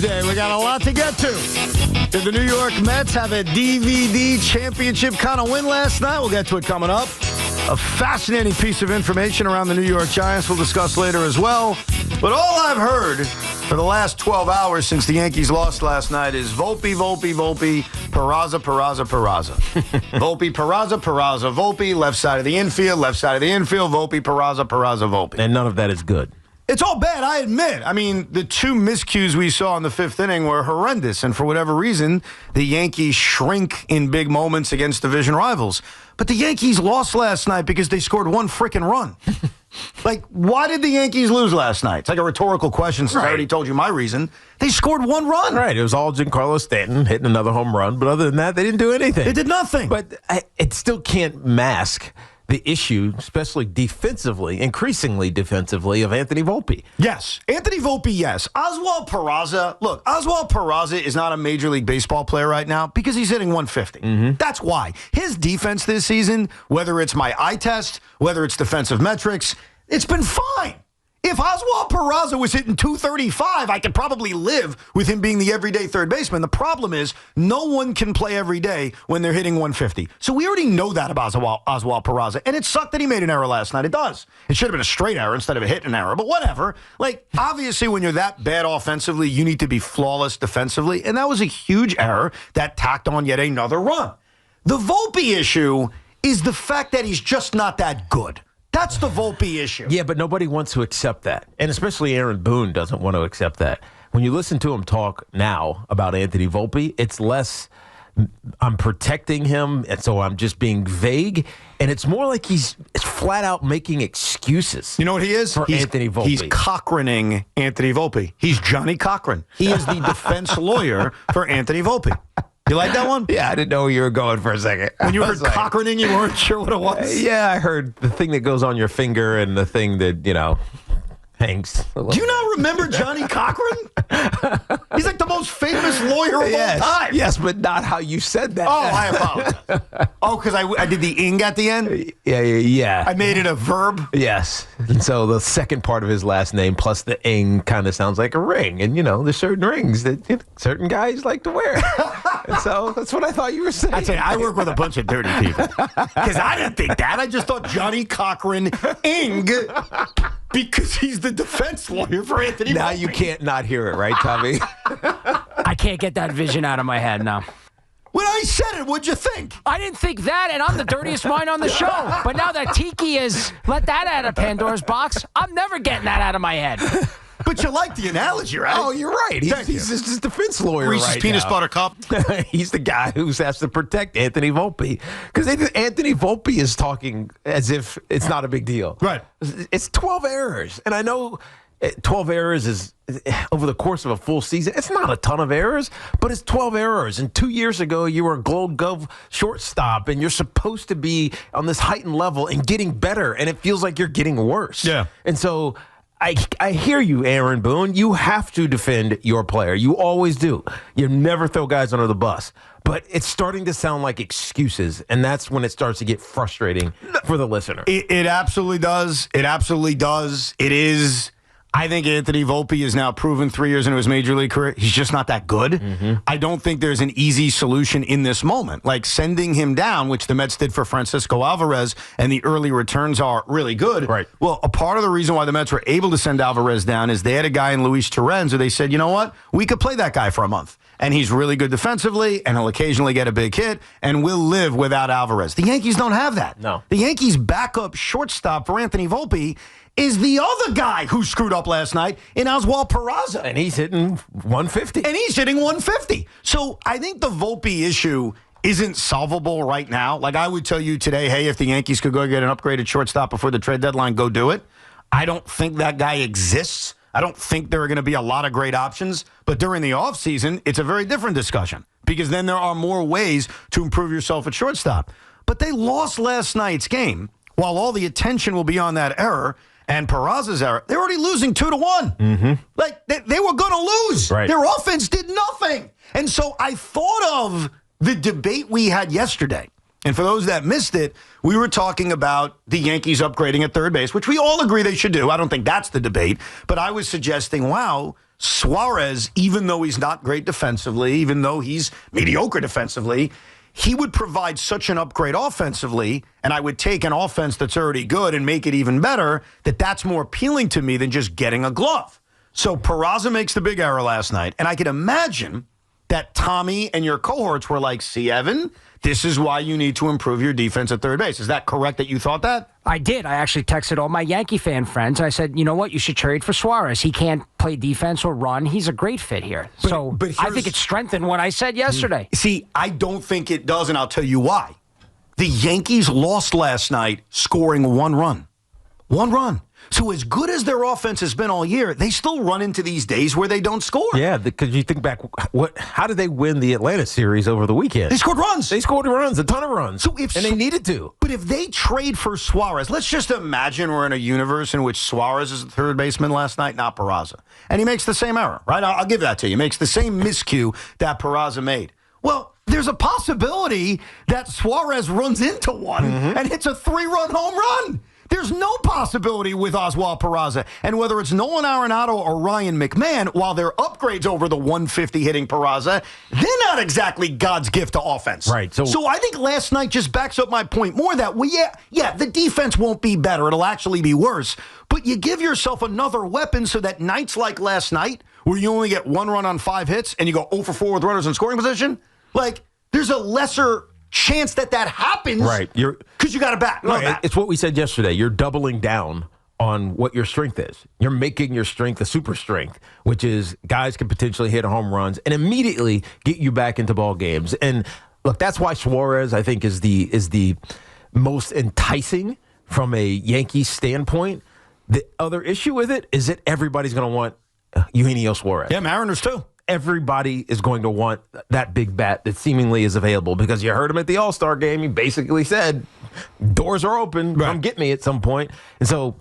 Tuesday. We got a lot to get to. Did the New York Mets have a DVD championship kind of win last night? We'll get to it coming up. A fascinating piece of information around the New York Giants we'll discuss later as well. But all I've heard for the last 12 hours since the Yankees lost last night is Volpe, Peraza. Volpe, Peraza, Volpe, left side of the infield, Volpe, Peraza, Volpe. And none of that is good. It's all bad, I admit. I mean, the two miscues we saw in the fifth inning were horrendous, and for whatever reason, the Yankees shrink in big moments against division rivals. But the Yankees lost last night because they scored one freaking run. Like, why did the Yankees lose last night? It's like a rhetorical question since I already told you my reason. They scored one run. Right. It was all Giancarlo Stanton hitting another home run. But other than that, they didn't do anything. They did nothing. But it still can't mask the issue, especially defensively, increasingly defensively, of Anthony Volpe. Yes. Anthony Volpe, yes. Oswald Peraza, look, Oswald Peraza is not a Major League Baseball player right now because he's hitting 150. Mm-hmm. That's why. His defense this season, whether it's my eye test, whether it's defensive metrics, it's been fine. If Oswald Peraza was hitting 235, I could probably live with him being the everyday third baseman. The problem is no one can play every day when they're hitting 150. So we already know that about Oswald Peraza. And it sucked that he made an error last night. It does. It should have been a straight error instead of a hit and error. But whatever. Like, obviously, when you're that bad offensively, you need to be flawless defensively. And that was a huge error that tacked on yet another run. The Volpe issue is the fact that he's just not that good. That's the Volpe issue. Yeah, but nobody wants to accept that. And especially Aaron Boone doesn't want to accept that. When you listen to him talk now about Anthony Volpe, it's less I'm protecting him, and so I'm just being vague. And it's more like he's flat out making excuses. You know what he is? For Anthony Volpe. He's Cochraning Anthony Volpe. He's Johnny Cochran. He is the defense lawyer for Anthony Volpe. You like that one? Yeah, I didn't know where you were going for a second. When you heard Cochraning, you weren't sure what it was? Yeah, I heard the thing that goes on your finger and the thing that, hangs. Do you not remember Johnny Cochran? He's like the most famous lawyer of all time. Yes, but not how you said that. Oh, I apologize. Oh, because I did the ing at the end? Yeah. I made it a verb? Yes. And so the second part of his last name plus the ing kind of sounds like a ring. And, there's certain rings that certain guys like to wear. And so that's what I thought you were saying. I tell you, I work with a bunch of dirty people. Because I didn't think that. I just thought Johnny Cochran ing because he's the defense lawyer for Anthony Now Volpe. you can't not hear it, right, Tommy? I can't get that vision out of my head now. When I said it, what'd you think? I didn't think that, and I'm the dirtiest mind on the show. But now that Tiki has let that out of Pandora's box, I'm never getting that out of my head. But you like the analogy, right? Oh, you're right. He's his defense lawyer Reese's right Peanut now. Butter Cup. He's the guy who has to protect Anthony Volpe. Because Anthony Volpe is talking as if it's not a big deal. Right. It's 12 errors. And I know 12 errors is, over the course of a full season, it's not a ton of errors, but it's 12 errors. And 2 years ago, you were a Gold Glove shortstop, and you're supposed to be on this heightened level and getting better, and it feels like you're getting worse. Yeah. And so I hear you, Aaron Boone. You have to defend your player. You always do. You never throw guys under the bus. But it's starting to sound like excuses, and that's when it starts to get frustrating for the listener. It absolutely does. It absolutely does. It is. I think Anthony Volpe is now proven 3 years into his major league career. He's just not that good. Mm-hmm. I don't think there's an easy solution in this moment. Like sending him down, which the Mets did for Francisco Alvarez, and the early returns are really good. Right. Well, a part of the reason why the Mets were able to send Alvarez down is they had a guy in Luis Torrens who they said, you know what? We could play that guy for a month. And he's really good defensively, and he'll occasionally get a big hit, and we'll live without Alvarez. The Yankees don't have that. No. The Yankees' backup shortstop for Anthony Volpe is the other guy who screwed up last night in Oswald Peraza. And he's hitting 150. And he's hitting 150. So I think the Volpe issue isn't solvable right now. Like I would tell you today, hey, if the Yankees could go get an upgraded shortstop before the trade deadline, go do it. I don't think that guy exists. I don't think there are going to be a lot of great options. But during the offseason, it's a very different discussion because then there are more ways to improve yourself at shortstop. But they lost last night's game while all the attention will be on that error and Peraza's error. They're already losing 2-1. Mm-hmm. Like, they were going to lose. Right. Their offense did nothing. And so I thought of the debate we had yesterday. And for those that missed it, we were talking about the Yankees upgrading at third base, which we all agree they should do. I don't think that's the debate. But I was suggesting, wow, Suárez, even though he's not great defensively, even though he's mediocre defensively, he would provide such an upgrade offensively, and I would take an offense that's already good and make it even better, that's more appealing to me than just getting a glove. So Peraza makes the big error last night, and I can imagine that Tommy and your cohorts were like, see, Evan, this is why you need to improve your defense at third base. Is that correct that you thought that? I did. I actually texted all my Yankee fan friends. I said, you know what? You should trade for Suárez. He can't play defense or run. He's a great fit here. But I think it strengthened what I said yesterday. See, I don't think it does, and I'll tell you why. The Yankees lost last night scoring 1 run. 1 run. So as good as their offense has been all year, they still run into these days where they don't score. Yeah, because you think back, how did they win the Atlanta series over the weekend? They scored runs. They scored runs, a ton of runs. And they needed to. But if they trade for Suárez, let's just imagine we're in a universe in which Suárez is the third baseman last night, not Peraza. And he makes the same error, right? I'll give that to you. He makes the same miscue that Peraza made. Well, there's a possibility that Suárez runs into one and hits a 3-run home run. There's no possibility with Oswald Peraza. And whether it's Nolan Arenado or Ryan McMahon, while they're upgrades over the 150 hitting Peraza, they're not exactly God's gift to offense. Right. So I think last night just backs up my point more that, the defense won't be better. It'll actually be worse. But you give yourself another weapon so that nights like last night, where you only get 1 run on 5 hits and you go 0 for 4 with runners in scoring position, there's a lesser chance that happens, right? Because you got to bat. Right. It's what we said yesterday. You're doubling down on what your strength is. You're making your strength a super strength, which is guys can potentially hit home runs and immediately get you back into ball games. And look, that's why Suárez, I think, is the most enticing from a Yankees standpoint. The other issue with it is that everybody's going to want Eugenio Suárez. Yeah, Mariners too. Everybody is going to want that big bat that seemingly is available because you heard him at the All-Star game. He basically said, doors are open. Come get me at some point. And so,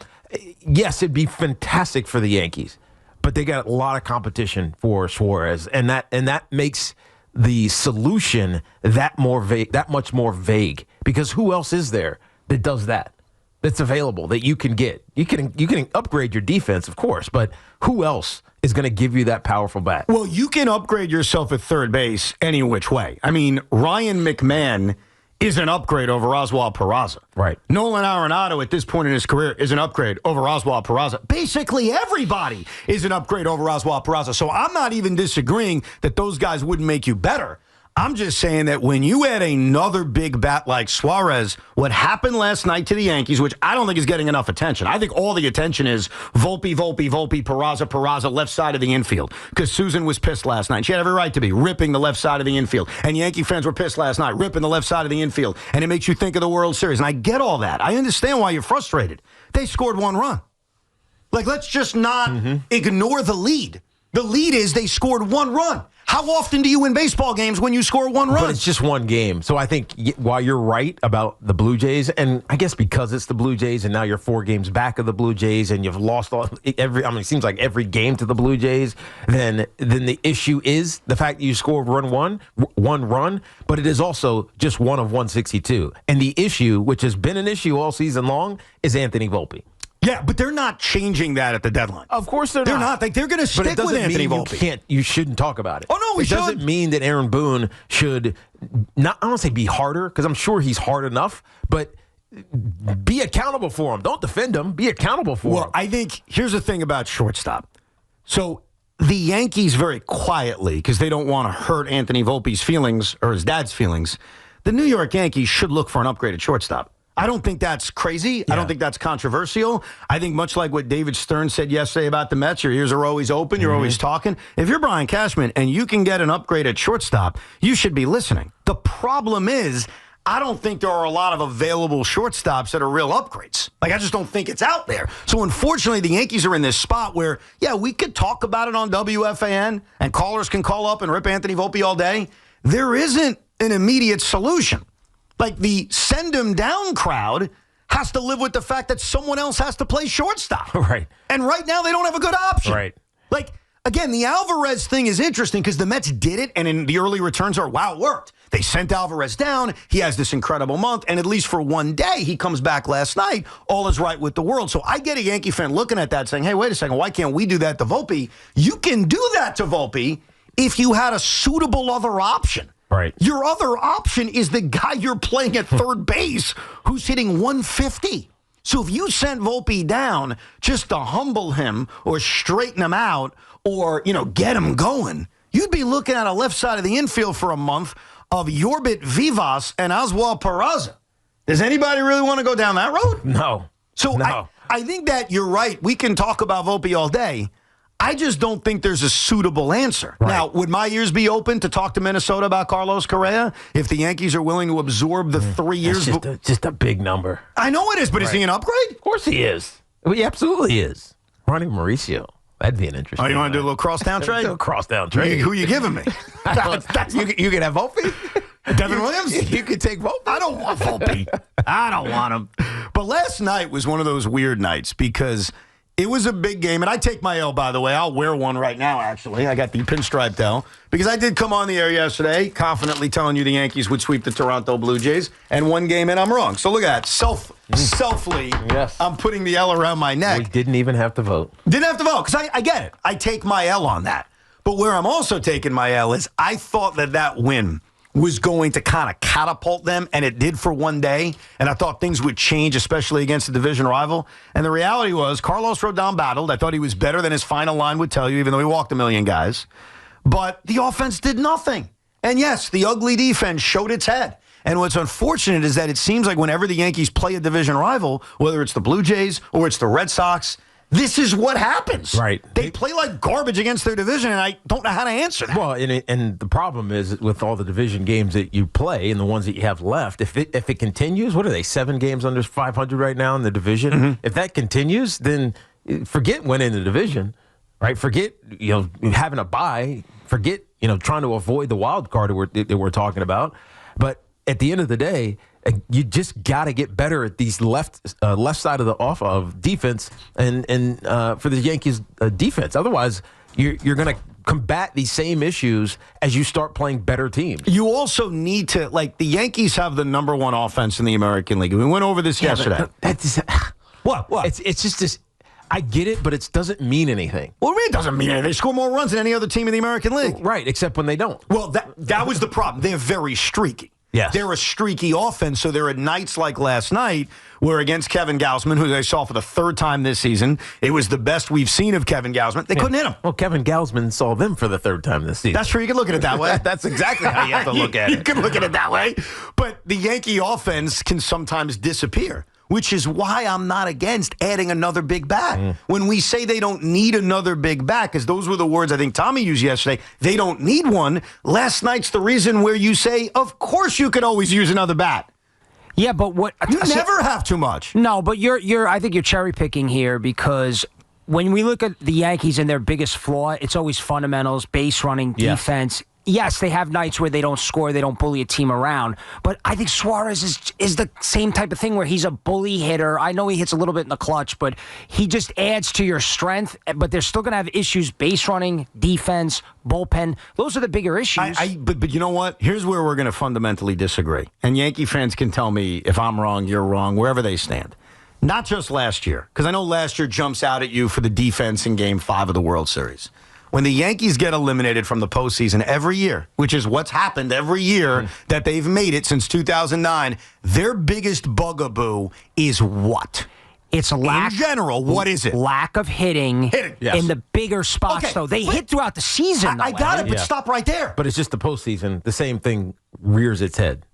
yes, it'd be fantastic for the Yankees, but they got a lot of competition for Suárez, and that makes the solution that much more vague because who else is there that does that? That's available that you can get. You can upgrade your defense, of course, but who else is going to give you that powerful bat? Well, you can upgrade yourself at third base any which way. I mean, Ryan McMahon is an upgrade over Oswald Peraza. Right. Nolan Arenado at this point in his career is an upgrade over Oswald Peraza. Basically, everybody is an upgrade over Oswald Peraza. So I'm not even disagreeing that those guys wouldn't make you better. I'm just saying that when you add another big bat like Suárez, what happened last night to the Yankees, which I don't think is getting enough attention. I think all the attention is Volpe, Peraza, left side of the infield. Because Susan was pissed last night. She had every right to be, ripping the left side of the infield. And Yankee fans were pissed last night, ripping the left side of the infield. And it makes you think of the World Series. And I get all that. I understand why you're frustrated. They scored 1 run. Let's just not ignore the lead. The lead is they scored 1 run. How often do you win baseball games when you score 1 run? But it's just 1 game. So I think while you're right about the Blue Jays, and I guess because it's the Blue Jays and now you're 4 games back of the Blue Jays and you've lost it seems like every game to the Blue Jays, then the issue is the fact that you score one run, but it is also just 1 of 162. And the issue, which has been an issue all season long, is Anthony Volpe. Yeah, but they're not changing that at the deadline. Of course they're not. They're not. They're going to stick with Anthony Volpe. You shouldn't talk about it. Oh, no, we should. It doesn't mean that Aaron Boone should not, I don't say be harder, because I'm sure he's hard enough, but be accountable for him. Don't defend him. Be accountable for him. Well, I think here's the thing about shortstop. So the Yankees very quietly, because they don't want to hurt Anthony Volpe's feelings or his dad's feelings, the New York Yankees should look for an upgraded shortstop. I don't think that's crazy. Yeah. I don't think that's controversial. I think much like what David Stern said yesterday about the Mets, your ears are always open, you're always talking. If you're Brian Cashman and you can get an upgrade at shortstop, you should be listening. The problem is, I don't think there are a lot of available shortstops that are real upgrades. I just don't think it's out there. So unfortunately, the Yankees are in this spot where, we could talk about it on WFAN and callers can call up and rip Anthony Volpe all day. There isn't an immediate solution. The send him down crowd has to live with the fact that someone else has to play shortstop. Right. And right now they don't have a good option. Right. Again, the Alvarez thing is interesting because the Mets did it, and in the early returns are, wow, it worked. They sent Alvarez down. He has this incredible month, and at least for one day, he comes back last night. All is right with the world. So I get a Yankee fan looking at that saying, hey, wait a second, why can't we do that to Volpe? You can do that to Volpe if you had a suitable other option. Right. Your other option is the guy you're playing at third base who's hitting 150. So if you sent Volpe down just to humble him or straighten him out or, get him going, you'd be looking at a left side of the infield for a month of Yorbit Vivas and Oswald Peraza. Does anybody really want to go down that road? No. So no. I think that you're right. We can talk about Volpe all day. I just don't think there's a suitable answer. Right. Now, would my ears be open to talk to Minnesota about Carlos Correa if the Yankees are willing to absorb the 3 years? That's just a big number. I know it is, but is he an upgrade? Of course he is. He absolutely is. Ronnie Mauricio. That'd be an interesting. Oh, you want to do a little cross-town trade? Do a cross-town trade. Who are you giving me? You can have Volpe. Devin Williams? You could take Volpe. I don't want Volpe. I don't want him. But last night was one of those weird nights because it was a big game, and I take my L, by the way. I'll wear one right now, actually. I got the pinstriped L because I did come on the air yesterday confidently telling you the Yankees would sweep the Toronto Blue Jays, and one game in, I'm wrong. So look at that. Selfly, yes. I'm putting the L around my neck. We didn't even have to vote. Didn't have to vote because I get it. I take my L on that. But where I'm also taking my L is I thought that win was going to kind of catapult them, and it did for one day. And I thought things would change, especially against a division rival. And the reality was Carlos Rodon battled. I thought he was better than his final line would tell you, even though he walked a million guys. But the offense did nothing. And yes, the ugly defense showed its head. And what's unfortunate is that it seems like whenever the Yankees play a division rival, whether it's the Blue Jays or it's the Red Sox, this is what happens. Right. They play like garbage against their division, and I don't know how to answer that. Well, and the problem is with all the division games that you play and the ones that you have left, if it continues, what are they, 7 games under 500 right now in the division? Mm-hmm. If that continues, then forget winning the division, right? Forget having a bye. Forget trying to avoid the wild card that we're talking about. But at the end of the day, you just got to get better at these left side of the off of defense and for the Yankees defense. Otherwise, you're going to combat these same issues as you start playing better teams. You also need to, the Yankees have the number 1 offense in the American League. We went over this yesterday. What? It's just this. I get it, but it doesn't mean anything. Well, it doesn't mean anything. They score more runs than any other team in the American League. Right, except when they don't. Well, that was the problem. They're very streaky. Yes. They're a streaky offense, so there are nights like last night where against Kevin Gausman, who I saw for the 3rd time this season, it was the best we've seen of Kevin Gausman. They couldn't hit him. Well, Kevin Gausman saw them for the 3rd time this season. That's true. You can look at it that way. That's exactly how you have to look at it. You can look at it that way. But the Yankee offense can sometimes disappear, which is why I'm not against adding another big bat. When we say they don't need another big bat, because those were the words I think Tommy used yesterday, they don't need one. Last night's the reason where you say, of course you could always use another bat. Yeah, but what you never have too much. No, but I think you're cherry picking here because when we look at the Yankees and their biggest flaw, it's always fundamentals, base running, defense. Yes, they have nights where they don't score, they don't bully a team around. But I think Suárez is the same type of thing where he's a bully hitter. I know he hits a little bit in the clutch, but he just adds to your strength. But they're still going to have issues, base running, defense, bullpen. Those are the bigger issues. But you know what? Here's where we're going to fundamentally disagree. And Yankee fans can tell me if I'm wrong, you're wrong, wherever they stand. Not just last year, because I know last year jumps out at you for the defense in Game 5 of the World Series. When the Yankees get eliminated from the postseason every year, which is what's happened every year that they've made it since 2009, their biggest bugaboo is what? It's lack. In general, what is it? Lack of hitting yes. in the bigger spots, though. They hit throughout the season. I got it, but stop right there. But it's just the postseason. The same thing rears its head.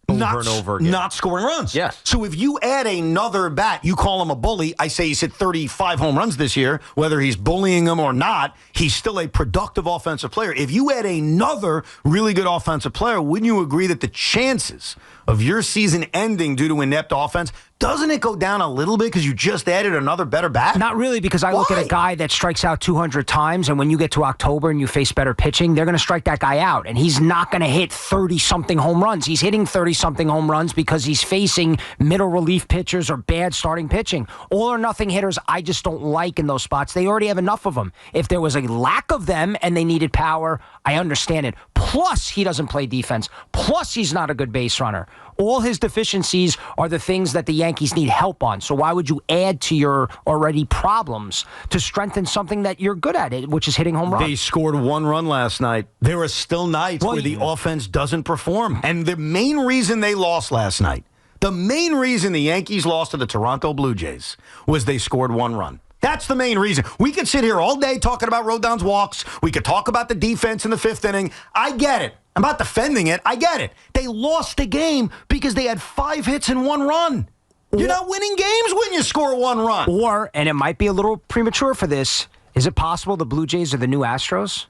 Over and over again. Not scoring runs. Yes. So if you add another bat, you call him a bully. I say he's hit 35 home runs this year. Whether he's bullying them or not, he's still a productive offensive player. If you add another really good offensive player, wouldn't you agree that the chances of your season ending due to inept offense doesn't it go down a little bit because you just added another better bat? Not really, because I look at a guy that strikes out 200 times, and when you get to October and you face better pitching, they're going to strike that guy out, and he's not going to hit 30-something home runs. He's hitting 30-something home runs because he's facing middle relief pitchers or bad starting pitching. All-or-nothing hitters, I just don't like in those spots. They already have enough of them. If there was a lack of them and they needed power, I understand it. Plus, he doesn't play defense. Plus, he's not a good base runner. All his deficiencies are the things that the Yankees need help on. So why would you add to your already problems to strengthen something that you're good at, which is hitting home runs? They scored 1 run last night. There are still nights where the offense doesn't perform. And the main reason they lost last night, the main reason the Yankees lost to the Toronto Blue Jays was they scored 1 run. That's the main reason. We could sit here all day talking about Rodon's walks. We could talk about the defense in the 5th inning. I get it. I'm not defending it. I get it. They lost the game because they had 5 hits and 1 run. You're not winning games when you score 1 run. Or, and it might be a little premature for this, is it possible the Blue Jays are the new Astros?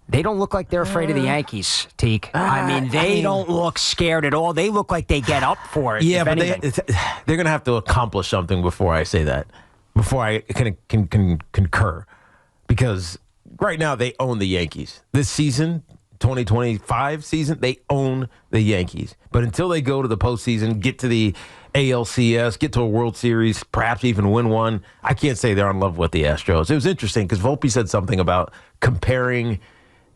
They don't look like they're afraid of the Yankees, Teak. I mean, they don't look scared at all. They look like they get up for it. Yeah, but they're going to have to accomplish something before I say that, before I can concur. Because right now they own the Yankees. This season, 2025 season, they own the Yankees. But until they go to the postseason, get to the ALCS, get to a World Series, perhaps even win one, I can't say they're in love with the Astros. It was interesting because Volpe said something about comparing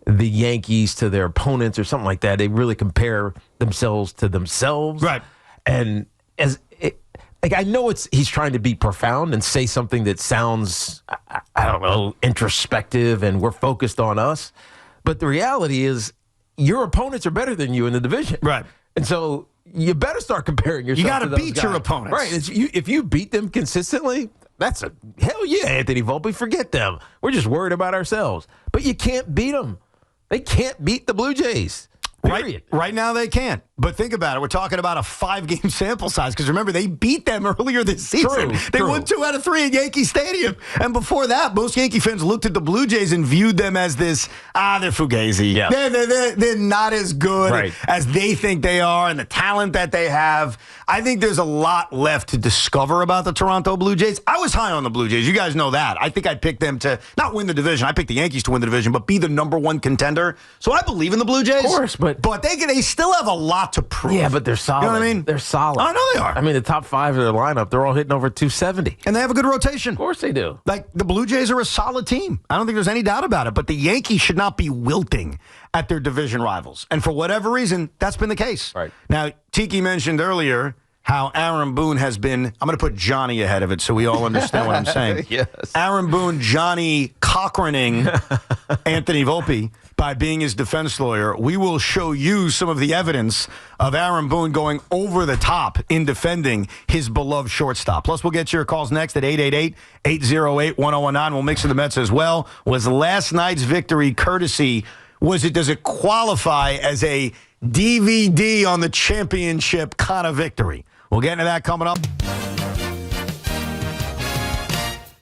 the Yankees to their opponents or something like that. They really compare themselves to themselves. Right. And I know he's trying to be profound and say something that sounds, I don't know, introspective and we're focused on us. But the reality is your opponents are better than you in the division. Right. And so you better start comparing yourself to those guys. You got to beat your opponents. Right. If you beat them consistently, that's a hell yeah, Anthony Volpe. Forget them. We're just worried about ourselves. But you can't beat them. They can't beat the Blue Jays. Period. Right now they can't. But think about it. We're talking about a 5-game sample size because remember, they beat them earlier this season. They won 2 out of 3 at Yankee Stadium. And before that, most Yankee fans looked at the Blue Jays and viewed them as this, they're fugazi. Yeah. They're not as good as they think they are and the talent that they have. I think there's a lot left to discover about the Toronto Blue Jays. I was high on the Blue Jays. You guys know that. I think I picked them to not win the division. I picked the Yankees to win the division, but be the number 1 contender. So I believe in the Blue Jays. Of course, but they still have a lot to prove. Yeah, but they're solid. You know what I mean? They're solid. I know they are. I mean, the top 5 of their lineup, they're all hitting over 270. And they have a good rotation. Of course they do. Like, the Blue Jays are a solid team. I don't think there's any doubt about it. But the Yankees should not be wilting at their division rivals. And for whatever reason, that's been the case. Right. Now, Tiki mentioned earlier how Aaron Boone has been, I'm going to put Johnny ahead of it so we all understand what I'm saying. Yes. Aaron Boone, Johnny Cochraning Anthony Volpe by being his defense lawyer. We will show you some of the evidence of Aaron Boone going over the top in defending his beloved shortstop. Plus, we'll get to your calls next at 888-808-1019. We'll mix in the Mets as well. Was last night's victory courtesy, does it qualify as a DVD on the championship kind of victory? We'll get into that coming up.